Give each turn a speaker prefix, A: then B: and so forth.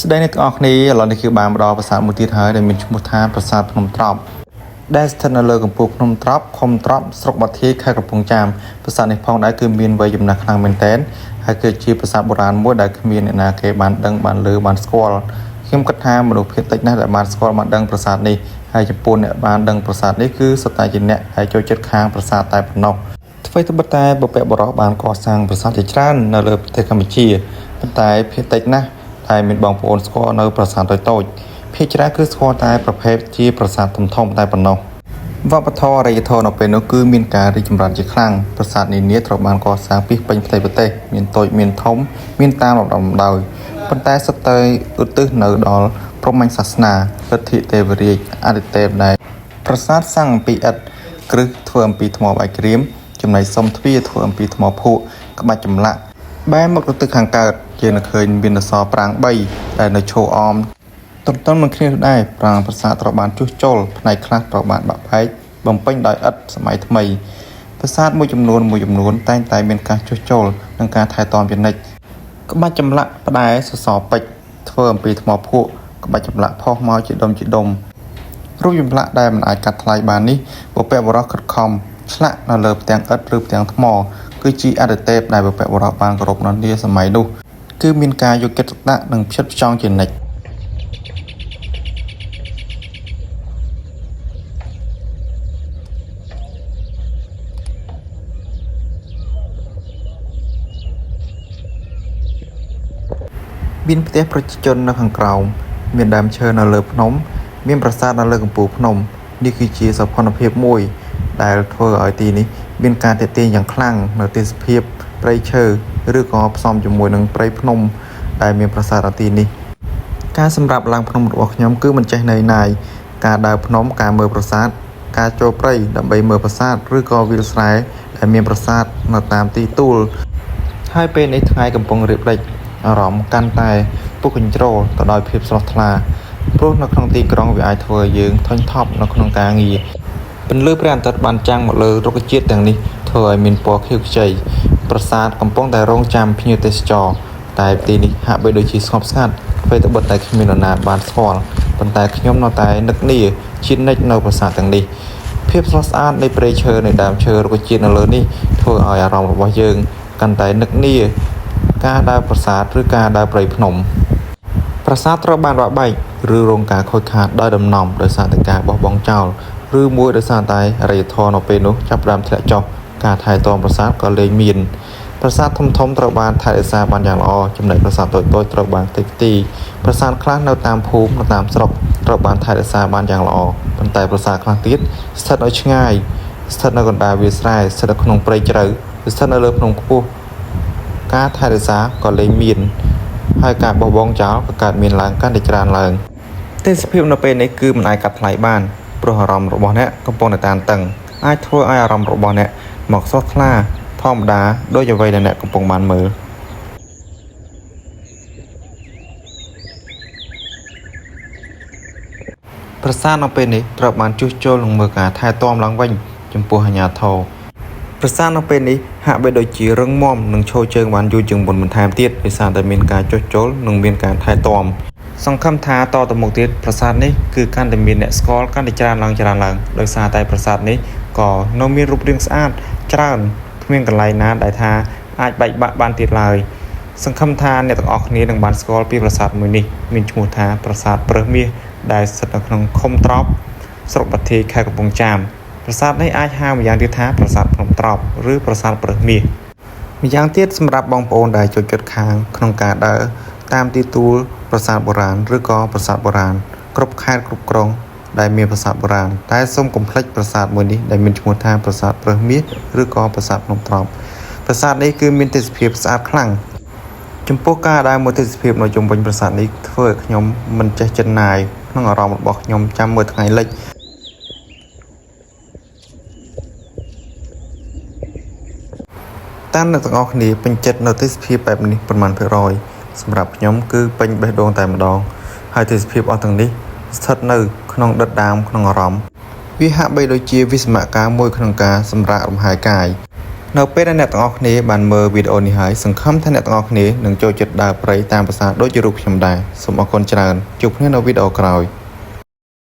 A: ស្ដីនេះទាំងអស់គ្នាឥឡូវនេះគឺបានមកដល់ប្រាសាទមួយទៀតហើយដែលមានឈ្មោះថាប្រាសាទភ្នំត្រប់ដែលស្ថិតនៅលើកំពូលភ្នំត្រប់ឃុំត្រប់ស្រុកបាធាយខេត្តកំពង់ចាមប្រាសាទនេះផងដែរគឺមានវ័យចំណាស់ខ្លាំងមែនទែនហើយគឺជាប្រាសាទបុរាណមួយដែលគ្មានអ្នកណាគេបានដឹងបានឮបានស្គាល់ខ្ញុំគិតថាមនុស្សភាគតិចណាស់ដែលបានស្គាល់បានដឹងប្រាសាទនេះហើយចំពោះអ្នកបានដឹងប្រាសាទនេះគឺសុទ្ធតែជាអ្នកដែលចូលចិត្តខាងប្រាសាទតែប៉ុណ្ណោះអ្វីត្បិតតែបុព្វបុរសបានកសាងប្រាសាទជាច្រើននៅលើប្រទេសកម្ពុជាប៉ុន្តែភាគតិចណាស់តែមានបងប្អូនស្គាល់នៅប្រាសាទតូចៗភាគច្រើនគឺស្គាល់តែប្រភេទជាប្រាសាទធំៗតែប៉ុណ្ណោះវប្បធម៌អរិយធម៌នៅពេលនោះគឺមានការរីកចម្រើនជាខ្លាំងប្រាសាទនានាត្រូវបានកសាងពីពេញផ្ទៃប្រទេសមានតូចមានធំមានតាមលំដាប់លំដោយប៉ុន្តែសុទ្ធតែឧទ្ទិសនៅដល់ព្រហ្មញ្ញសាសនាលទ្ធិទេវរាជអាទិទេពដែរប្រាសាទសាំងអំពីឥដ្ឋគ្រឹះធ្វើអំពីថ្មបាយក្រៀមចំណែកសុំទ្វារធ្វើអំពីថ្មភក់ក្បាច់ចម្លាក់បែរមុខទៅទិសខាងកើតយើងនឹងឃើញមានអក្សរប្រាង្គ3ដែលនៅឈរអមទន្ទឹមនឹងគ្នាដែរប្រាង្គប្រាសាទត្រូវបានជួសជុលផ្នែកខ្លះត្រូវបានបាក់បែកបំពេញដោយឥដ្ឋសម័យថ្មីប្រាសាទមួយចំនួនតែងតែមានការជួសជុលនិងការថែទាំជានិច្ចក្បាច់ចម្លាក់ផ្តែរសសរពេជ្រធ្វើអំពីថ្មភក់ក្បាច់ចម្លាក់ផុសមកជាដុំរូបចម្លាក់ដែលមិនអាចកាត់ថ្លៃបាននេះបុព្វបុរសខិតខំឆ្លាក់នៅលើផ្ទាំងឥដ្ឋឬផ្ទាំងថ្មគឺជាអាទិទេពដែលបុព្វបុរសបានគោរពនៅនាសម័យនោះគឺមានការយកចិត្តទុកដាក់និងផ្ចិតផ្ចង់ជានិច្ចមានផ្ទះប្រជាជននៅខាងក្រោមមានដើមឈើនៅលើភ្នំមានប្រាសាទនៅលើកំពូលភ្នំនេះគឺជាសោភ័ណភាពមួយដែលធ្វើឲ្យទីនេះមានការទាក់ទាញយ៉ាងខ្លាំងនៅទេសភាពព្រៃឈើឬក៏ផ្សំជាមួយនឹងព្រៃភ្នំដែលមានប្រាសាទនៅទីនេះការសម្រាប់ឡើងភ្នំរបស់ខ្ញុំគឺមិនចេះនឿយណាយការដើរភ្នំការមើលប្រាសាទការចូលព្រៃដើម្បីមើលប្រាសាទឬក៏វាលស្រែដែលមានប្រាសាទនៅតាមទីទួលហើយពេលនេះថ្ងៃកំពុងរៀបលិចអារម្មណ៍កាន់តែពុះកញ្ជ្រោលទៅដោយភាពស្រស់ថ្លាព្រោះនៅក្នុងទីក្រុងវាអាចធ្វើឲ្យយើងធុញថប់នៅក្នុងការងារពន្លឺព្រះអាទិត្យបានចាំងមកលើរុក្ខជាតិទាំងនេះធ្វើឲ្យមានពណ៌ខៀវខ្ចីប្រាសាទកំពុងតែរងចាំភ្ញៀវទេសចរតែទីនេះហាក់បីដូចជាស្ងប់ស្ងាត់អ្វីត្បិតតែគ្មាននរណាបានស្គាល់ប៉ុន្តែខ្ញុំនៅតែនឹកនាជានិច្ចនៅប្រាសាទទាំងនេះភាពស្រស់ស្អាតនៃព្រៃឈើនៃដើមឈើរុក្ខជាតិនៅលើនេះធ្វើឲ្យអារម្មណ៍របស់យើងកាន់តែនឹកនាការដើរប្រាសាទឬការដើរព្រៃភ្នំប្រាសាទត្រូវបានបាក់បែកឬរងការខូចខាតដោយដំណំដោយសារតែការបោះបង់ចោលឬមួយដោយសារតែអរិយធម៌នៅពេលនោះចាប់ផ្ដើមធ្លាក់ចុះការថែទាំប្រាសាទក៏លែងមានប្រាសាទធំត្រូវបានថែរក្សាបានយ៉ាងល្អចំណែកប្រាសាទតូចត្រូវបានតិចទីប្រាសាទខ្លះនៅតាមភូមិនៅតាមស្រុកត្រូវបានថែរក្សាបានយ៉ាងល្អប៉ុន្តែប្រាសាទខ្លះទៀតស្ថិតនៅឆ្ងាយស្ថិតនៅកណ្ដាលវាលស្រែស្ថិតនៅក្នុងព្រៃជ្រៅស្ថិតនៅលើភ្នំខ្ពស់ការថែរក្សាក៏លែងមានហើយការបោះបង់ចោលក៏កើតមានឡើងកាន់តែច្រើនឡើងទេសភាពនៅពេលនេះគឺមិនអាចកាត់ថ្លៃបានព្រោះអារម្មណ៍របស់អ្នកកំពុងតែតានតឹងអាចធ្វើឲ្យអារម្មណ៍របស់អ្នកមកស្រស់ថ្លាធម្មតាដូចអ្វីដែលអ្នកកំពុងបានមើលប្រាសាទនៅពេលនេះត្រូវបានជួសជុលនិងមើលការថែទាំឡើងវិញចំពោះអាជ្ញាធរប្រាសាទនៅពេលនេះហាក់បីដូចជារឹងមាំនិងឈរជើងបានយូរជាងមុនបន្ថែមទៀតដោយសារតែមានការជួសជុលនិងមានការថែទាំសង្ឃឹមថាតទៅមុខទៀតប្រាសាទនេះគឺកាន់តែមានអ្នកស្គាល់កាន់តែច្រើនឡើងដោយសារតែប្រាសាទនេះក៏នៅមានរូបរាងស្អាតច្រើនគ្មានកន្លែងណាដែលថាអាចបែកបាក់បានទៀតឡើយសង្ឃឹមថាអ្នកទាំងអស់គ្នានឹងបានស្គាល់ពីប្រាសាទមួយនេះមានឈ្មោះថាប្រាសាទប្រើសមាសដែលស្ថិតនៅក្នុងឃុំត្រប់ស្រុកបាធាយខេត្តកំពង់ចាមប្រាសាទនេះអាចហៅម្យ៉ាងទៀតថាប្រាសាទភ្នំត្រប់ឬប្រាសាទប្រើសមាសម្យ៉ាងទៀតសម្រាប់បងប្អូនដែលចូលចិត្តខាងក្នុងការដើរតាមទីទួលប្រាសាទបុរាណឬក៏ប្រាសាទបុរាណគ្រប់ខេត្តគ្រប់ក្រុងដែលមានប្រាសាទបុរាណតែសូមកុំភ្លេចប្រាសាទមួយនេះដែលមានឈ្មោះថាប្រាសាទប្រើសមាសឬក៏ប្រាសាទភ្នំត្រប់ប្រាសាទនេះគឺមានទេសភាពស្អាតខ្លាំងចំពោះការដើរមើលទេសភាពនៅជុំវិញប្រាសាទនេះធ្វើឲ្យខ្ញុំមិនចេះចិនណាយក្នុងអារម្មណ៍របស់ខ្ញុំចាំមើលថ្ងៃលិចតាមអ្នកទាំងអស់គ្នាពេញចិត្តនៅទេសភាពបែបនេះប៉ុន្មាន%សម្រាប់ខ្ញុំគឺពេញបេះដូងតែម្ដងហើយទេសភាពអស់ទាំងនេះស្ថិតនៅក្នុងដិតដាមក្នុងអារម្មណ៍វាហាក់បីដូចជាវិស្មករមួយក្នុងការសម្រាករំហាយកាយ នៅពេលដែលអ្នកទាំងអស់គ្នាបានមើលវីដេអូនេះហើយសង្ឃឹមថាអ្នកទាំងអស់គ្នានឹងចូលចិត្តដើរព្រៃតាមភាសាដូចជារូបខ្ញុំដែរសូមអរគុណច្រើនជួបគ្នានៅវីដេអូក្រោយ